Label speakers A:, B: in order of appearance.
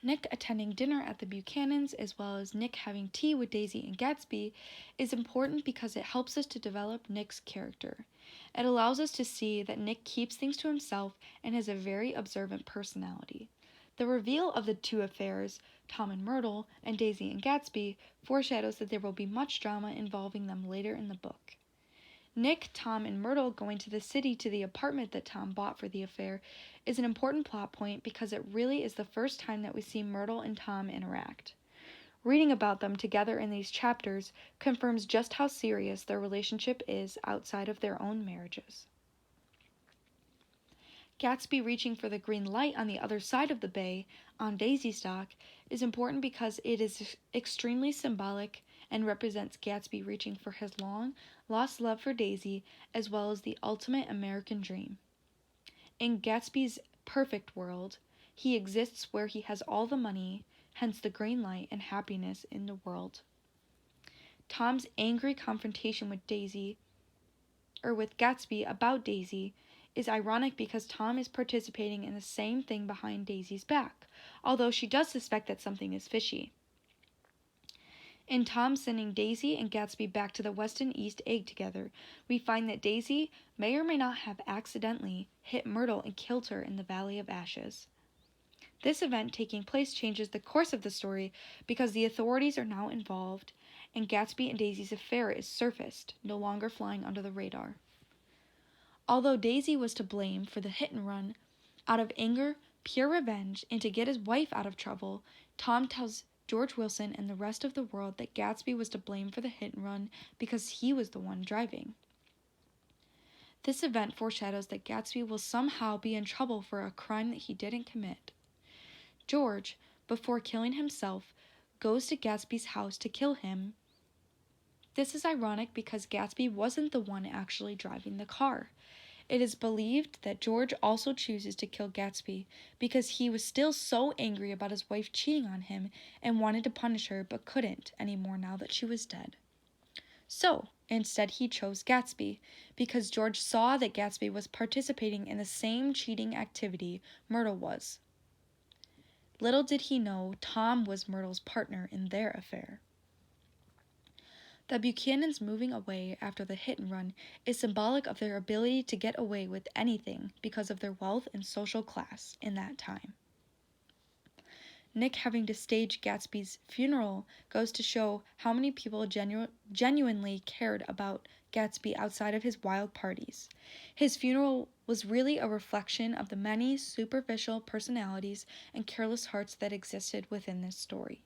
A: Nick attending dinner at the Buchanans, as well as Nick having tea with Daisy and Gatsby, is important because it helps us to develop Nick's character. It allows us to see that Nick keeps things to himself and has a very observant personality. The reveal of the two affairs, Tom and Myrtle, and Daisy and Gatsby, foreshadows that there will be much drama involving them later in the book. Nick, Tom, and Myrtle going to the city to the apartment that Tom bought for the affair is an important plot point because it really is the first time that we see Myrtle and Tom interact. Reading about them together in these chapters confirms just how serious their relationship is outside of their own marriages. Gatsby reaching for the green light on the other side of the bay, on Daisy's dock, is important because it is extremely symbolic and represents Gatsby reaching for his long lost love for Daisy as well as the ultimate American dream. In Gatsby's perfect world, he exists where he has all the money, hence the green light and happiness in the world. Tom's angry confrontation with Gatsby about Daisy is ironic because Tom is participating in the same thing behind Daisy's back, although she does suspect that something is fishy. In Tom sending Daisy and Gatsby back to the West and East Egg together, we find that Daisy may or may not have accidentally hit Myrtle and killed her in the Valley of Ashes. This event taking place changes the course of the story because the authorities are now involved and Gatsby and Daisy's affair is surfaced, no longer flying under the radar. Although Daisy was to blame for the hit and run, out of anger, pure revenge, and to get his wife out of trouble, Tom tells George Wilson and the rest of the world that Gatsby was to blame for the hit and run because he was the one driving. This event foreshadows that Gatsby will somehow be in trouble for a crime that he didn't commit. George, before killing himself, goes to Gatsby's house to kill him. This is ironic because Gatsby wasn't the one actually driving the car. It is believed that George also chooses to kill Gatsby because he was still so angry about his wife cheating on him and wanted to punish her but couldn't anymore now that she was dead. So, instead he chose Gatsby because George saw that Gatsby was participating in the same cheating activity Myrtle was. Little did he know Tom was Myrtle's partner in their affair. The Buchanans moving away after the hit and run is symbolic of their ability to get away with anything because of their wealth and social class in that time. Nick having to stage Gatsby's funeral goes to show how many people genuinely cared about Gatsby outside of his wild parties. His funeral was really a reflection of the many superficial personalities and careless hearts that existed within this story.